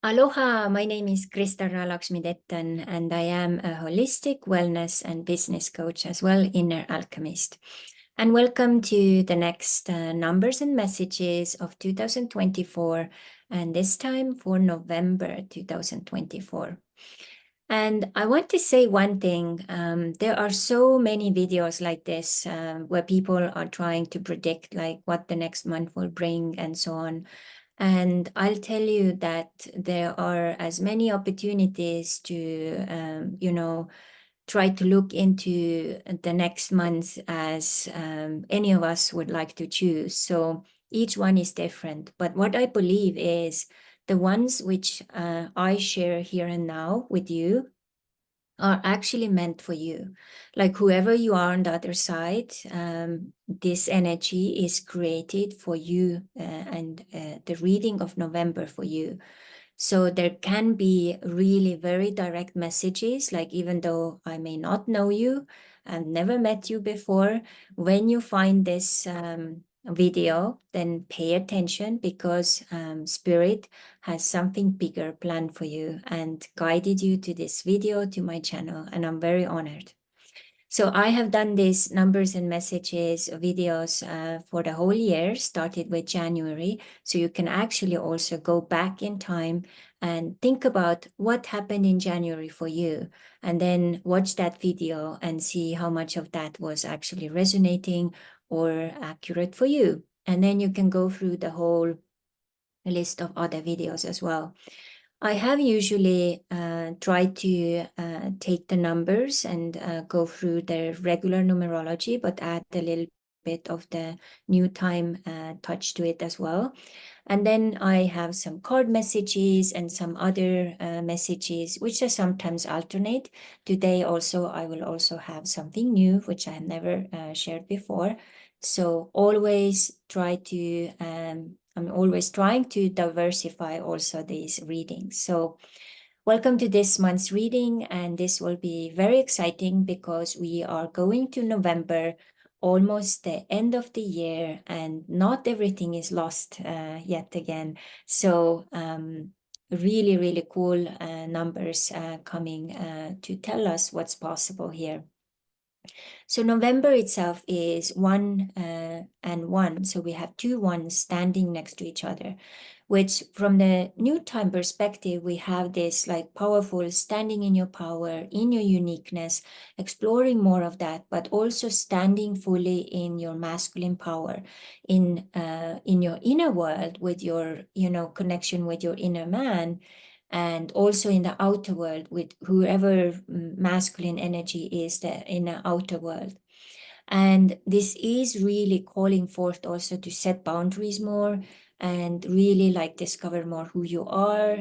Aloha, my name is Krista Ralakshmi-Dettan, and I am a holistic wellness and business coach as well, inner alchemist. And welcome to the next numbers and messages of 2024, and this time for November 2024. And I want to say one thing. There are so many videos like this where people are trying to predict like what the next month will bring and so on. And I'll tell you that there are as many opportunities to, try to look into the next month as any of us would like to choose. So each one is different. But what I believe is the ones which I share here and now with you are actually meant for you. Like whoever you are on the other side, this energy is created for you and the reading of November for you. So there can be really very direct messages, like even though I may not know you and never met you before, when you find this video, then pay attention because Spirit has something bigger planned for you and guided you to this video, to my channel, and I'm very honored. So I have done these numbers and messages videos for the whole year, started with January. So you can actually also go back in time and think about what happened in January for you, and then watch that video and see how much of that was actually resonating or accurate for you. And then you can go through the whole list of other videos as well. I have usually tried to take the numbers and go through the regular numerology, but add a little bit of the new time touch to it as well. And then I have some card messages and some other messages, which I sometimes alternate. Today also, I will also have something new, which I have never shared before. So always try to I'm always trying to diversify also these readings. So welcome to this month's reading, and this will be very exciting because we are going to November, almost the end of the year, and not everything is lost yet again. So really, really cool numbers coming to tell us what's possible here. So November itself is 1 and 1. So we have two ones standing next to each other, which from the new time perspective, we have this like powerful standing in your power, in your uniqueness, exploring more of that, but also standing fully in your masculine power, in your inner world with your, connection with your inner man, and also in the outer world with whoever masculine energy is in the outer world. And this is really calling forth also to set boundaries more and really like discover more who you are,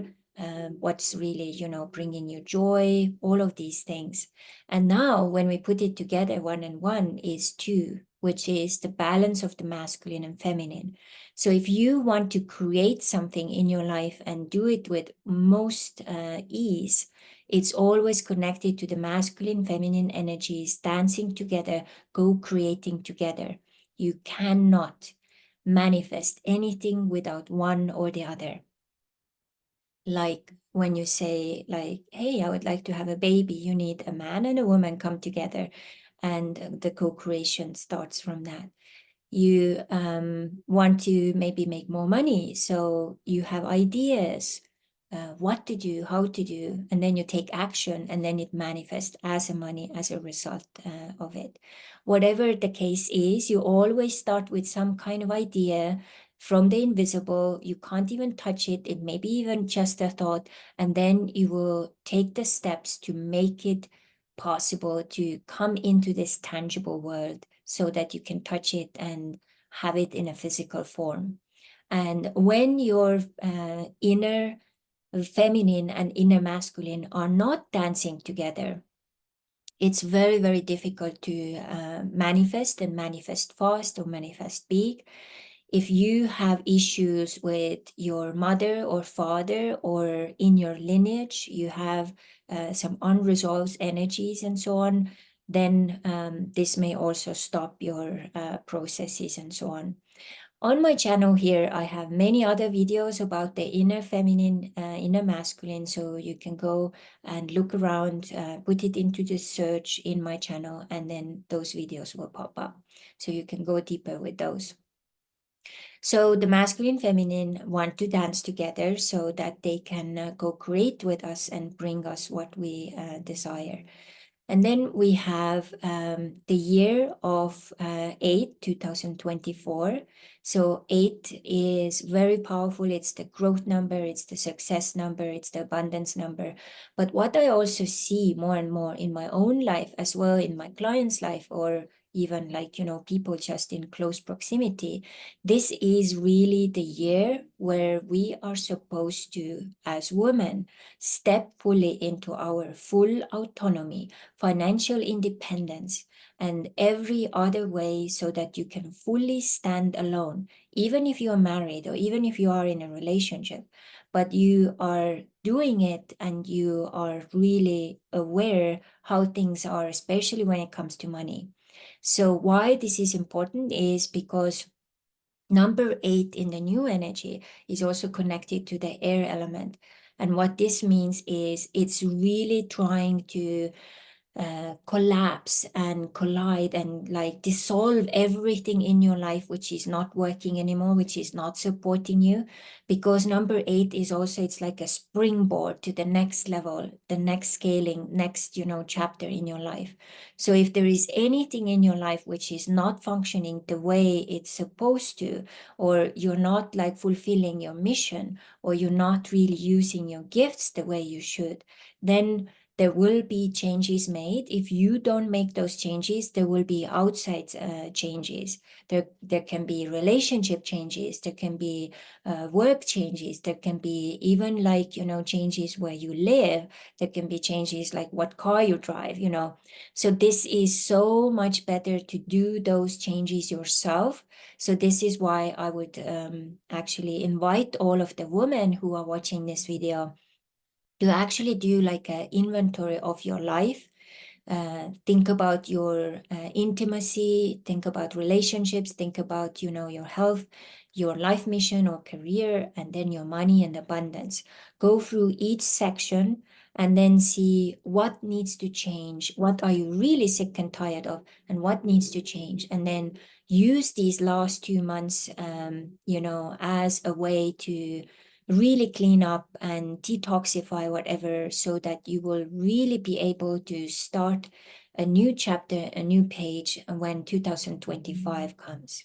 what's really, bringing you joy, all of these things. And now when we put it together, 1 and 1 is 2, which is the balance of the masculine and feminine. So if you want to create something in your life and do it with most ease, it's always connected to the masculine, feminine energies dancing together, co-creating together. You cannot manifest anything without one or the other. Like when you say like, hey, I would like to have a baby, you need a man and a woman come together, and the co-creation starts from that. You want to maybe make more money, so you have ideas, what to do, how to do, and then you take action, and then it manifests as a money as a result of it. Whatever the case is, you always start with some kind of idea from the invisible. You can't even touch it. It may be even just a thought, and then you will take the steps to make it possible to come into this tangible world so that you can touch it and have it in a physical form. And when your inner feminine and inner masculine are not dancing together, it's very, very difficult to manifest and manifest fast or manifest big. If you have issues with your mother or father or in your lineage, you have some unresolved energies and so on, then this may also stop your processes and so on. On my channel here, I have many other videos about the inner feminine, inner masculine. So you can go and look around, put it into the search in my channel, and then those videos will pop up. So you can go deeper with those. So the masculine, feminine want to dance together so that they can co-create with us and bring us what we desire. And then we have the year of 8, 2024. So 8 is very powerful. It's the growth number, it's the success number, it's the abundance number. But what I also see more and more in my own life, as well in my clients' life, or even like, people just in close proximity, this is really the year where we are supposed to, as women, step fully into our full autonomy, financial independence, and every other way so that you can fully stand alone, even if you are married or even if you are in a relationship, but you are doing it and you are really aware how things are, especially when it comes to money. So why this is important is because number 8 in the new energy is also connected to the air element. And what this means is it's really trying to collapse and collide and like dissolve everything in your life which is not working anymore, which is not supporting you, because number 8 is also, it's like a springboard to the next level, the next scaling, next chapter in your life. So if there is anything in your life which is not functioning the way it's supposed to, or you're not like fulfilling your mission, or you're not really using your gifts the way you should, then there will be changes made. If you don't make those changes, there will be outside changes. There can be relationship changes. There can be work changes. There can be even like, changes where you live. There can be changes like what car you drive, So this is so much better to do those changes yourself. So this is why I would actually invite all of the women who are watching this video to actually do like an inventory of your life. Think about your intimacy, think about relationships, think about, your health, your life mission or career, and then your money and abundance. Go through each section and then see what needs to change. What are you really sick and tired of, and what needs to change? And then use these last 2 months, as a way to really clean up and detoxify whatever, so that you will really be able to start a new chapter, a new page when 2025 comes.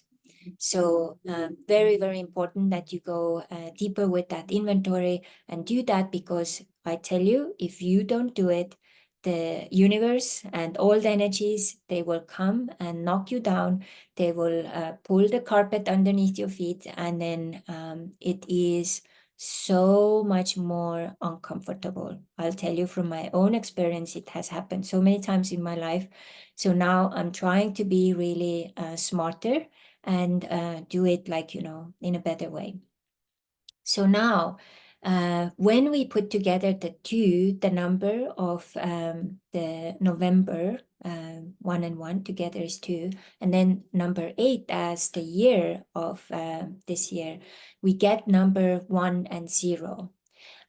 So very, very important that you go deeper with that inventory and do that, because I tell you, if you don't do it, the universe and all the energies, they will come and knock you down. They will pull the carpet underneath your feet, and then it is so much more uncomfortable. I'll tell you from my own experience, it has happened so many times in my life. So now I'm trying to be really smarter and do it like, in a better way. So now, when we put together the 2, the number of the November, 1 and 1 together is 2, and then number 8 as the year of this year, we get number 1 and 0.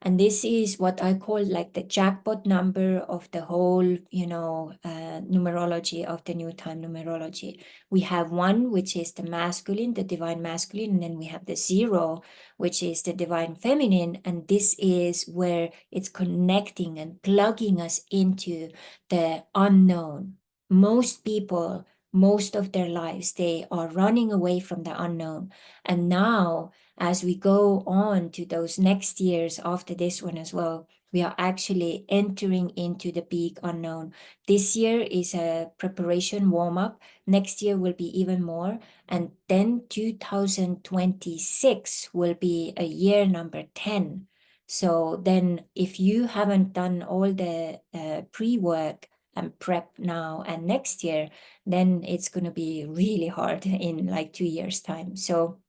And this is what I call like the jackpot number of the whole, numerology, of the new time numerology. We have 1, which is the masculine, the divine masculine, and then we have the 0, which is the divine feminine. And this is where it's connecting and plugging us into the unknown. Most people, most of their lives, they are running away from the unknown. And now, as we go on to those next years after this one as well, we are actually entering into the big unknown. This year is a preparation warm-up. Next year will be even more. And then 2026 will be a year number 10. So then if you haven't done all the pre-work and prep now and next year, then it's going to be really hard in like 2 years' time. So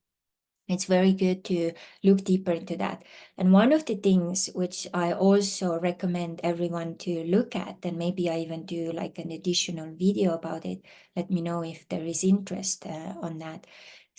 it's very good to look deeper into that. And one of the things which I also recommend everyone to look at, and maybe I even do like an additional video about it, let me know if there is interest on that.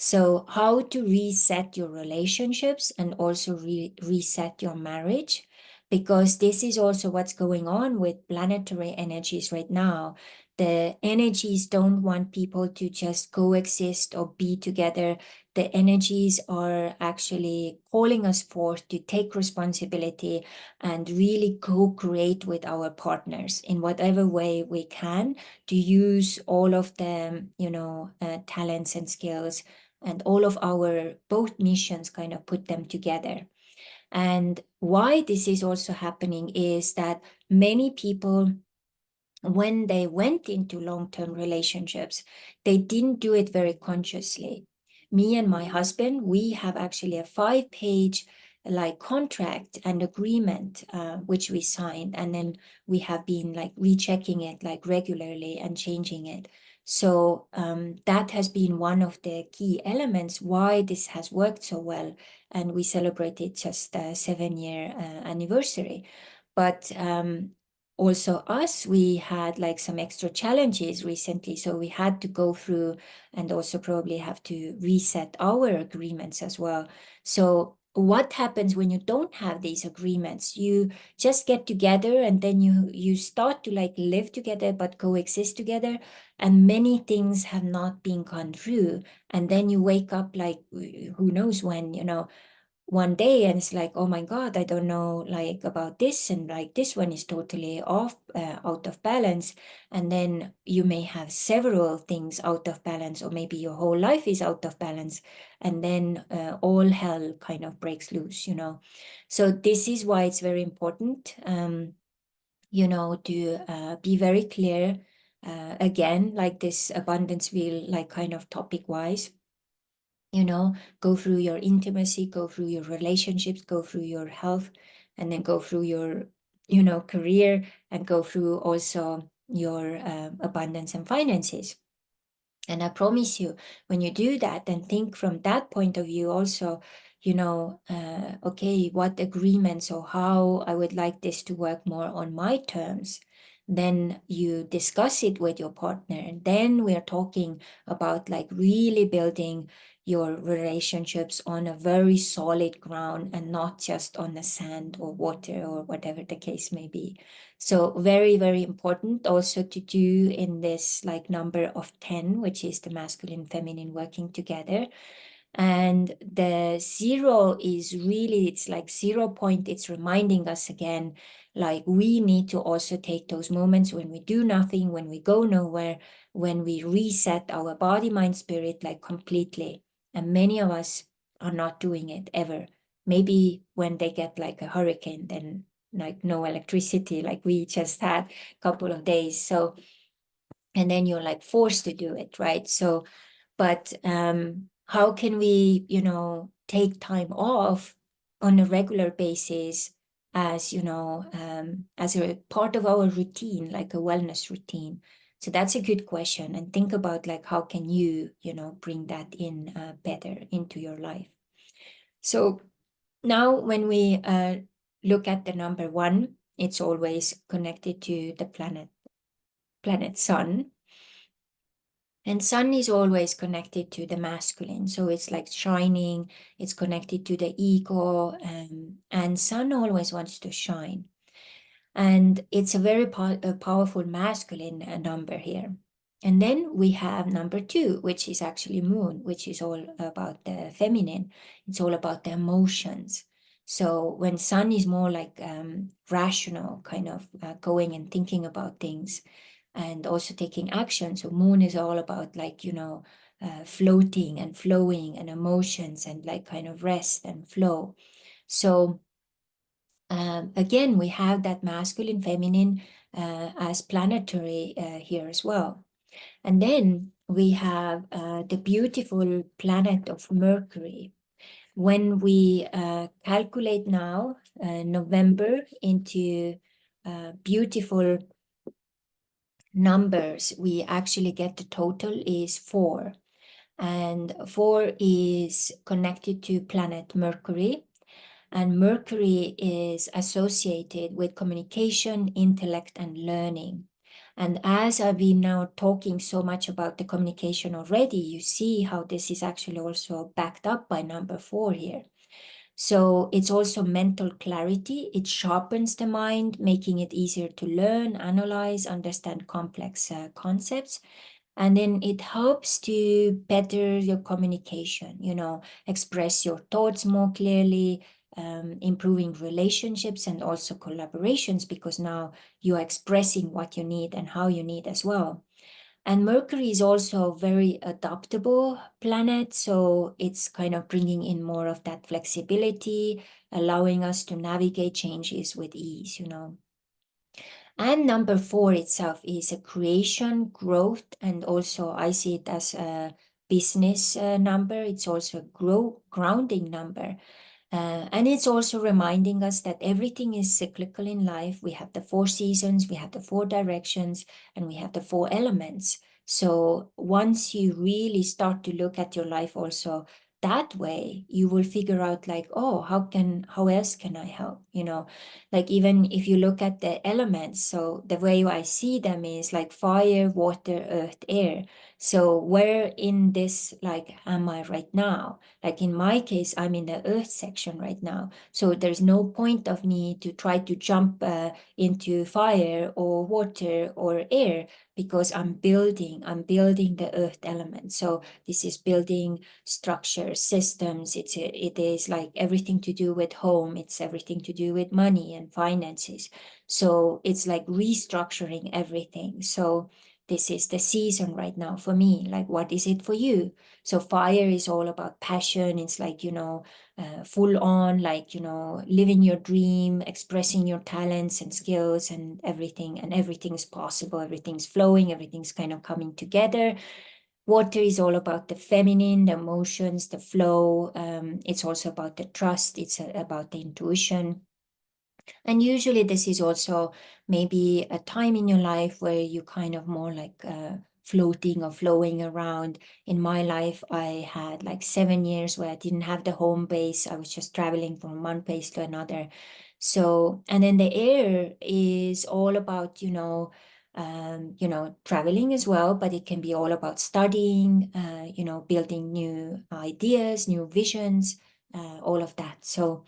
So how to reset your relationships and also reset your marriage, because this is also what's going on with planetary energies right now. The energies don't want people to just coexist or be together. The energies are actually calling us forth to take responsibility and really co-create with our partners in whatever way we can, to use all of the, talents and skills and all of our both missions, kind of put them together. And why this is also happening is that many people, when they went into long-term relationships, they didn't do it very consciously. Me and my husband, we have actually a 5-page like contract and agreement, which we signed, and then we have been like rechecking it like regularly and changing it. So that has been one of the key elements why this has worked so well, and we celebrated just a 7-year anniversary. But also us, we had like some extra challenges recently, so we had to go through and also probably have to reset our agreements as well. So what happens when you don't have these agreements? You just get together and then you start to like live together but coexist together, and many things have not been gone through, and then you wake up like who knows when, one day, and it's like, oh my God, I don't know like about this, and like this one is totally off, out of balance. And then you may have several things out of balance, or maybe your whole life is out of balance, and then all hell kind of breaks loose. So this is why it's very important, to be very clear, again, like this abundance wheel, like kind of topic wise. Go through your intimacy, go through your relationships, go through your health, and then go through your, career, and go through also your abundance and finances. And I promise you, when you do that and think from that point of view also, okay, what agreements or how I would like this to work more on my terms, then you discuss it with your partner. And then we're talking about like really building your relationships on a very solid ground and not just on the sand or water or whatever the case may be. So very, very important also to do in this like number of 10, which is the masculine, feminine working together. And the 0 is really, it's like 0 point. It's reminding us again, like we need to also take those moments when we do nothing, when we go nowhere, when we reset our body, mind, spirit, like completely. And many of us are not doing it ever. Maybe when they get like a hurricane, then like no electricity, like we just had a couple of days. So, and then you're like forced to do it, right? So, but how can we, take time off on a regular basis as, as a part of our routine, like a wellness routine? So that's a good question. And think about like, how can you, bring that in better into your life? So now when we look at the number 1, it's always connected to the planet Sun. And Sun is always connected to the masculine. So it's like shining, it's connected to the ego, and Sun always wants to shine. And it's a very powerful masculine number here. And then we have number 2, which is actually Moon, which is all about the feminine. It's all about the emotions. So when Sun is more like rational, kind of going and thinking about things and also taking action. So Moon is all about like, floating and flowing and emotions and like kind of rest and flow. So again, we have that masculine, feminine as planetary here as well. And then we have the beautiful planet of Mercury. When we calculate now November into beautiful numbers, we actually get the total is 4. And 4 is connected to planet Mercury. And Mercury is associated with communication, intellect, and learning. And as I've been now talking so much about the communication already, you see how this is actually also backed up by number 4 here. So it's also mental clarity. It sharpens the mind, making it easier to learn, analyze, understand complex concepts. And then it helps to better your communication, express your thoughts more clearly, improving relationships and also collaborations, because now you are expressing what you need and how you need as well. And Mercury is also a very adaptable planet, so it's kind of bringing in more of that flexibility, allowing us to navigate changes with ease. And number 4 itself is a creation, growth, and also I see it as a business number. It's also a grounding number. And it's also reminding us that everything is cyclical in life. We have the 4 seasons, we have the 4 directions, and we have the 4 elements. So once you really start to look at your life also that way, you will figure out like, oh, how else can I help? Like even if you look at the elements, so the way I see them is like fire, water, earth, air. So where in this like am I right now? Like in my case, I'm in the earth section right now. So there's no point of me to try to jump into fire or water or air, because I'm building the earth element. So this is building structure, systems. It is like everything to do with home. It's everything to do with money and finances. So it's like restructuring everything. So this is the season right now for me. Like, what is it for you? So fire is all about passion. It's like, full on, like, living your dream, expressing your talents and skills and everything. And everything's possible. Everything's flowing. Everything's kind of coming together. Water is all about the feminine, the emotions, the flow. It's also about the trust. It's about the intuition. And usually this is also maybe a time in your life where you kind of more like floating or flowing around. In my life, I had like 7 years where I didn't have the home base. I was just traveling from one place to another. So, and then the air is all about, traveling as well, but it can be all about studying, building new ideas, new visions, all of that. So,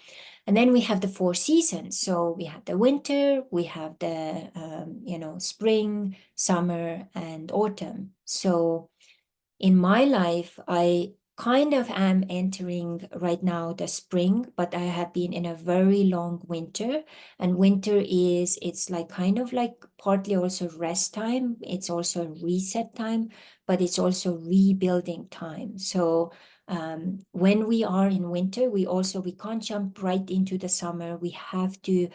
and then we have the 4 seasons. So we have the winter, we have the, spring, summer, and autumn. So in my life, I kind of am entering right now the spring, but I have been in a very long winter. And winter it's like kind of like partly also rest time. It's also reset time, but it's also rebuilding time. So when we are in winter, we can't jump right into the summer. We have to,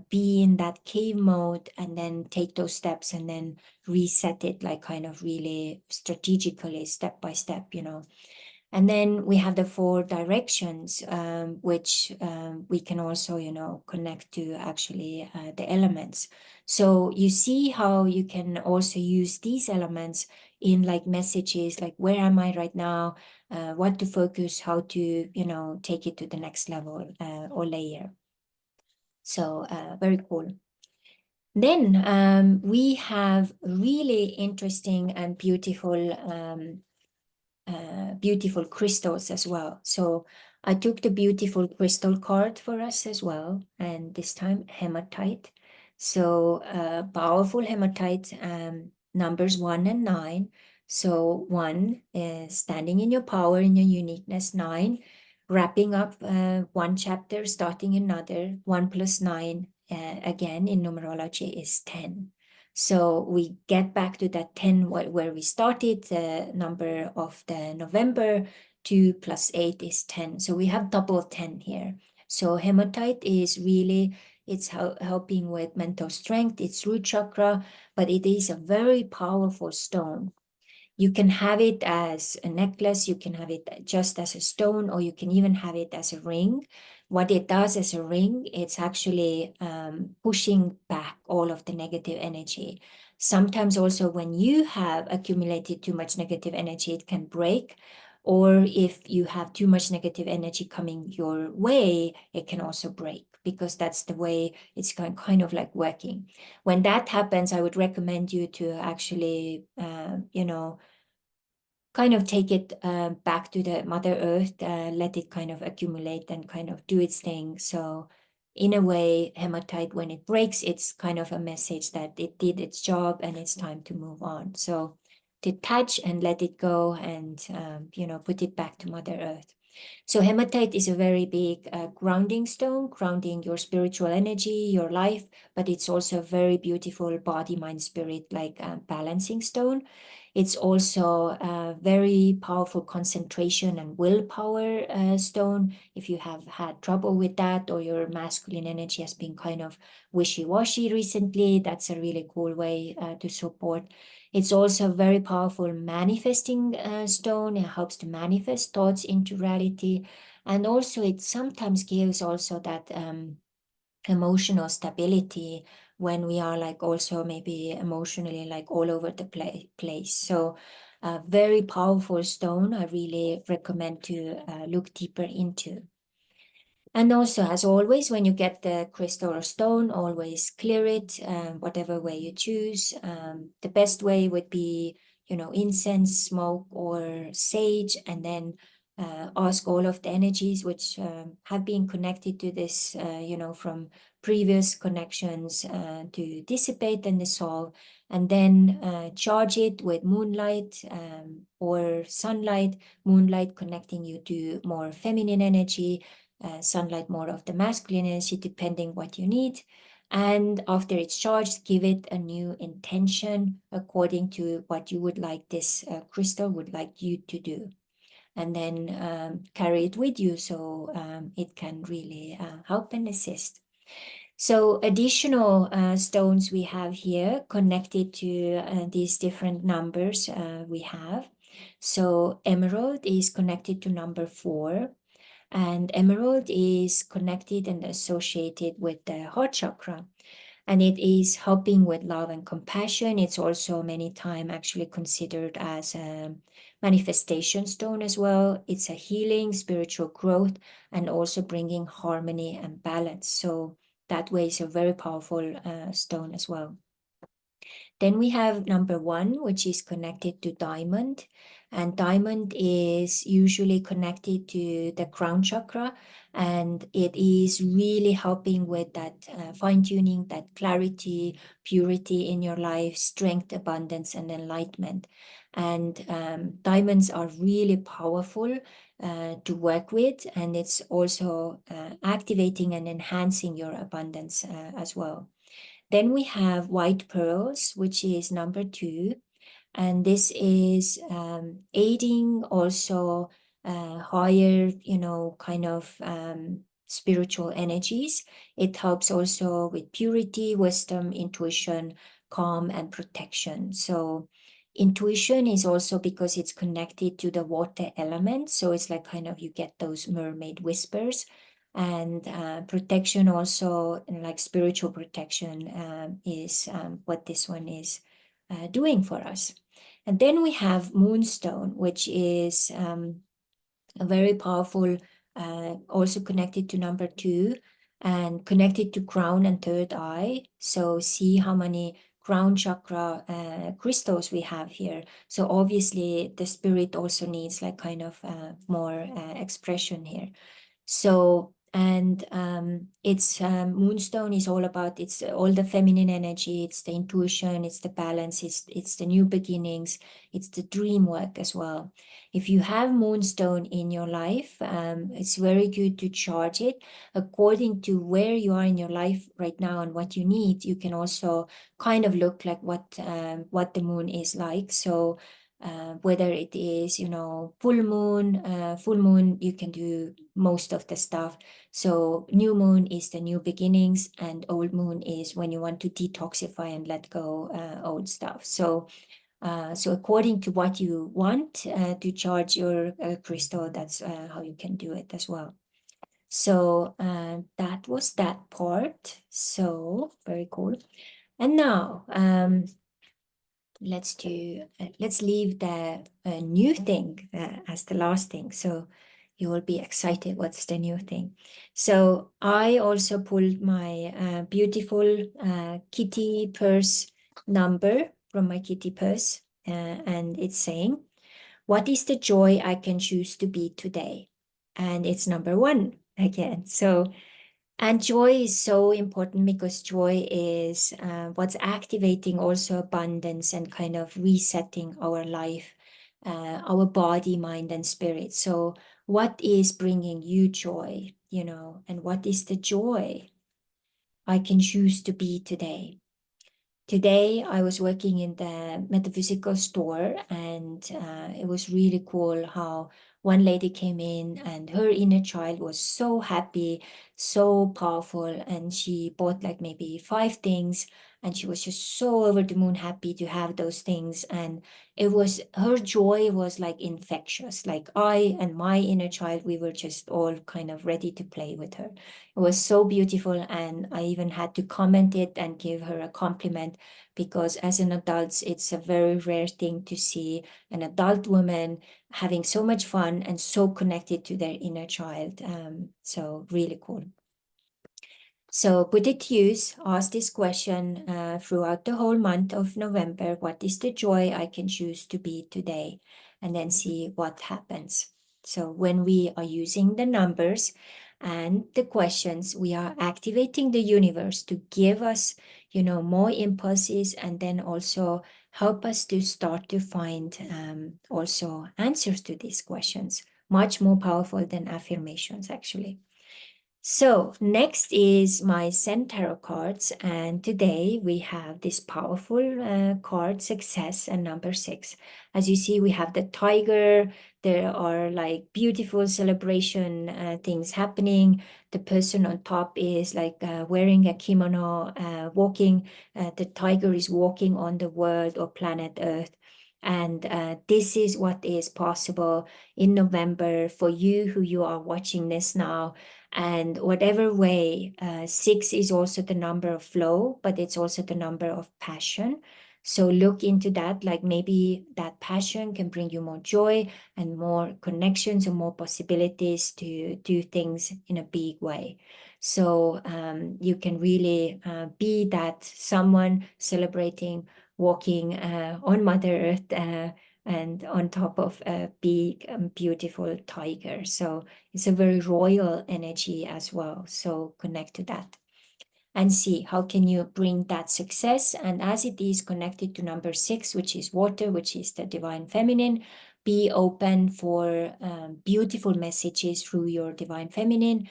be in that cave mode and then take those steps and then reset it, like kind of really strategically, step by step. And then we have the 4 directions, which we can also, connect to actually the elements. So you see how you can also use these elements in like messages, like where am I right now, what to focus, how to, take it to the next level or layer. So very cool. Then we have really interesting and beautiful crystals as well. So I took the beautiful crystal card for us as well, and this time hematite. So powerful hematite, numbers 1 and 9. So 1 is standing in your power, in your uniqueness. 9, wrapping up one chapter, starting another. 1 plus 9, again in numerology, is 10. So we get back to that 10 where we started, the number of the November. 2 plus 8 is 10. So we have double 10 here. So hematite is really, it's helping with mental strength. It's root chakra, but it is a very powerful stone. You can have it as a necklace, you can have it just as a stone, or you can even have it as a ring. What it does as a ring, it's actually pushing back all of the negative energy. Sometimes also when you have accumulated too much negative energy, it can break. Or if you have too much negative energy coming your way, it can also break, because that's the way it's kind of like working. When that happens, I would recommend you to actually, kind of take it back to the Mother Earth, let it kind of accumulate and kind of do its thing. So in a way, hematite, when it breaks, it's kind of a message that it did its job and it's time to move on. So detach and let it go, and put it back to Mother Earth. So hematite is a very big grounding stone, grounding your spiritual energy, your life, but it's also a very beautiful body, mind, spirit, like balancing stone. It's also a very powerful concentration and willpower stone. If you have had trouble with that, or your masculine energy has been kind of wishy-washy recently, that's a really cool way to support. It's also a very powerful manifesting stone. It helps to manifest thoughts into reality. And also it sometimes gives also that emotional stability when we are like also maybe emotionally like all over the place. So a very powerful stone I really recommend to look deeper into. And also, as always, when you get the crystal or stone, always clear it, whatever way you choose. The best way would be, incense, smoke, or sage, and then ask all of the energies which have been connected to this, from previous connections to dissipate and dissolve, and then charge it with moonlight or sunlight, moonlight connecting you to more feminine energy, sunlight more of the masculine energy, depending what you need. And after it's charged, give it a new intention according to what you would like this crystal would like you to do. And then carry it with you, so it can really help and assist. So additional stones we have here connected to these different numbers we have. So emerald is connected to number 4. And emerald is connected and associated with the heart chakra. And it is helping with love and compassion. It's also many times actually considered as a manifestation stone as well. It's a healing, spiritual growth, and also bringing harmony and balance. So that way is a very powerful stone as well. Then we have number 1, which is connected to diamond. And diamond is usually connected to the crown chakra. And it is really helping with that fine-tuning, that clarity, purity in your life, strength, abundance, and enlightenment. And diamonds are really powerful to work with. And it's also activating and enhancing your abundance as well. Then we have white pearls, which is number 2. And this is aiding also higher, kind of spiritual energies. It helps also with purity, wisdom, intuition, calm, and protection. So intuition is also because it's connected to the water element. So it's like kind of you get those mermaid whispers. And protection also, like spiritual protection, is what this one is doing for us. And then we have moonstone, which is a very powerful, also connected to number 2 and connected to crown and third eye. So see how many crown chakra crystals we have here. So obviously the spirit also needs like kind of more expression here. So, and it's moonstone is all about, it's all the feminine energy, it's the intuition, it's the balance, it's the new beginnings, it's the dream work as well. If you have moonstone in your life, it's very good to charge it according to where you are in your life right now and what you need. You can also kind of look like what the moon is like. So whether it is, full moon, you can do most of the stuff. So new moon is the new beginnings, and old moon is when you want to detoxify and let go old stuff. So according to what you want to charge your crystal, that's how you can do it as well. So that was that part. So very cool. And now let's leave the new thing as the last thing. So you will be excited what's the new thing. So I also pulled my beautiful kitty purse number from my kitty purse, and it's saying, what is the joy I can choose to be today? And it's number 1 again. So, and joy is so important because joy is what's activating also abundance and kind of resetting our life, our body, mind, and spirit. So what is bringing you joy, and what is the joy I can choose to be today? Today, I was working in the metaphysical store, and it was really cool how one lady came in and her inner child was so happy, so powerful, and she bought like maybe 5 things, and she was just so over the moon happy to have those things. And her joy was like infectious. Like I and my inner child, we were just all kind of ready to play with her. It was so beautiful, and I even had to comment it and give her a compliment because as an adult, it's a very rare thing to see an adult woman having so much fun and so connected to their inner child. So really cool. So put it to use, ask this question throughout the whole month of November. What is the joy I can choose to be today? And then see what happens. So when we are using the numbers and the questions, we are activating the universe to give us, more impulses, and then also help us to start to find also answers to these questions. Much more powerful than affirmations, actually. So next is my Zen Tarot cards, and today we have this powerful card, Success, and number 6. As you see, we have the tiger. There are like beautiful celebration things happening. The person on top is like wearing a kimono, walking. The tiger is walking on the world or planet Earth. And this is what is possible in November for you who you are watching this now. And whatever way, 6 is also the number of flow, but it's also the number of passion. So look into that, like maybe that passion can bring you more joy and more connections and more possibilities to do things in a big way. So you can really be that someone celebrating walking on Mother Earth and on top of a big, beautiful tiger. So it's a very royal energy as well. So connect to that and see how can you bring that success. And as it is connected to number 6, which is water, which is the divine feminine, be open for beautiful messages through your divine feminine,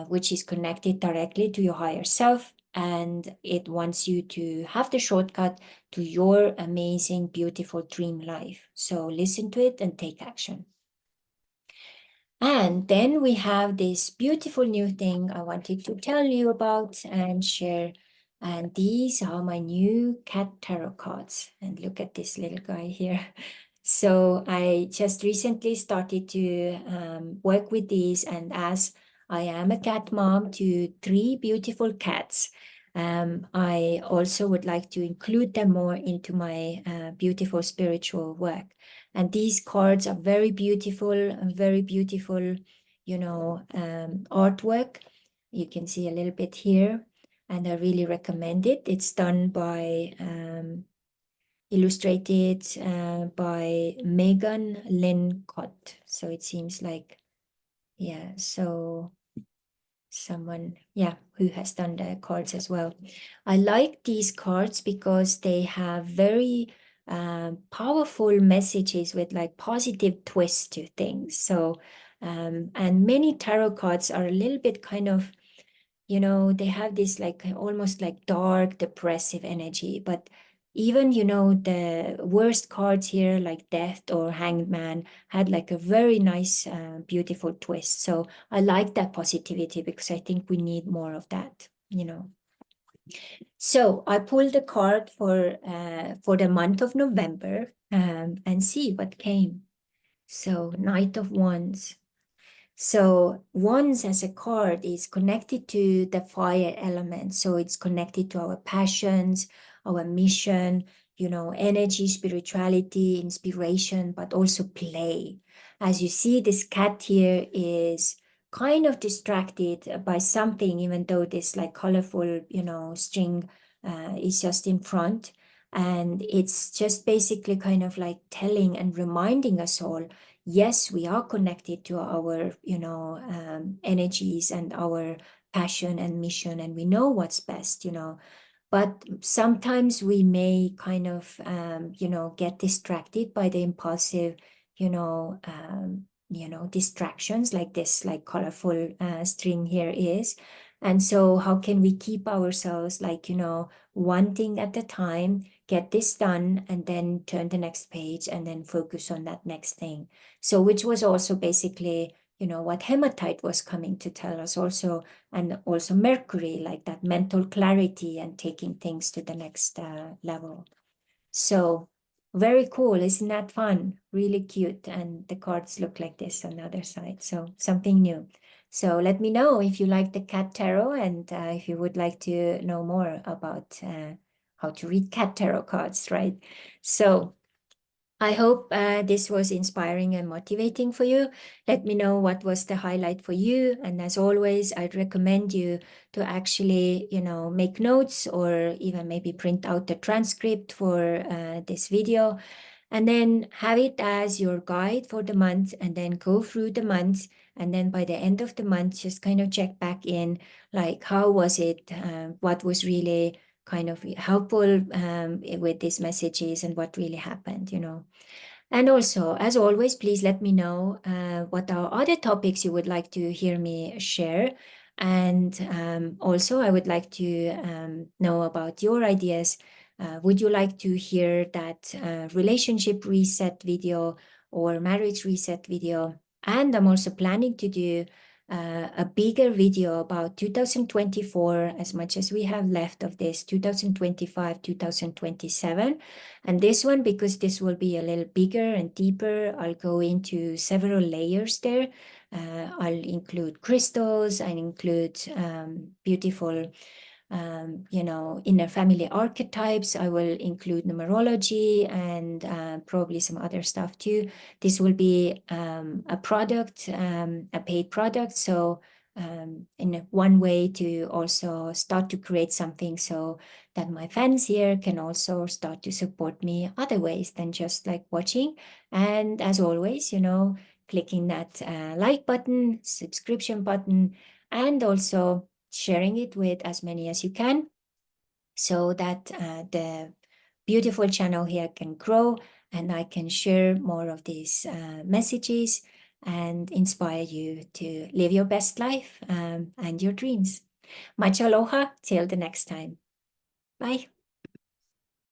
which is connected directly to your higher self. And it wants you to have the shortcut to your amazing, beautiful dream life. So listen to it and take action. And then we have this beautiful new thing I wanted to tell you about and share. And these are my new cat tarot cards. And look at this little guy here. So I just recently started to work with these, and as I am a cat mom to 3 beautiful cats, I also would like to include them more into my beautiful spiritual work. And these cards are very beautiful and very beautiful, artwork. You can see a little bit here, and I really recommend it. It's done by illustrated by Megan Lynn Cott. So it seems like, yeah, so someone, yeah, who has done the cards as well. I like these cards because they have very powerful messages with like positive twist to things. So, and many tarot cards are a little bit kind of, they have this like almost like dark, depressive energy. But even, the worst cards here, like Death or Hanged Man, had like a very nice, beautiful twist. So I like that positivity because I think we need more of that, So I pulled the card for the month of November and see what came. So Knight of Wands. So Wands as a card is connected to the fire element. So it's connected to our passions, our mission, energy, spirituality, inspiration, but also play. As you see, this cat here is kind of distracted by something, even though this like colorful, string is just in front. And it's just basically kind of like telling and reminding us all, yes, we are connected to our, energies and our passion and mission, and we know what's best, but sometimes we may kind of, get distracted by the impulsive, distractions like this, like colorful string here is. And so how can we keep ourselves like, one thing at a time, get this done, and then turn the next page and then focus on that next thing. So which was also basically, what hematite was coming to tell us also, and also Mercury, like that mental clarity and taking things to the next level. So very cool, isn't that fun? Really cute. And the cards look like this on the other side. So something new. So let me know if you like the cat tarot, and if you would like to know more about how to read cat tarot cards, right? So I hope this was inspiring and motivating for you. Let me know what was the highlight for you. And as always, I'd recommend you to actually, make notes or even maybe print out the transcript for this video, and then have it as your guide for the month, and then go through the month. And then by the end of the month, just kind of check back in, like, how was it? What was really kind of helpful with these messages, and what really happened, And also, as always, please let me know what are other topics you would like to hear me share. And also, I would like to know about your ideas. Would you like to hear that relationship reset video or marriage reset video? And I'm also planning to do a bigger video about 2024, as much as we have left of this, 2025, 2027. And this one, because this will be a little bigger and deeper, I'll go into several layers there. I'll include crystals, I include beautiful inner family archetypes. I will include numerology and probably some other stuff too. This will be a product, a paid product. So in one way to also start to create something so that my fans here can also start to support me other ways than just like watching. And as always, clicking that like button, subscription button, and also sharing it with as many as you can, so that the beautiful channel here can grow, and I can share more of these messages and inspire you to live your best life and your dreams. Much aloha till the next time. Bye.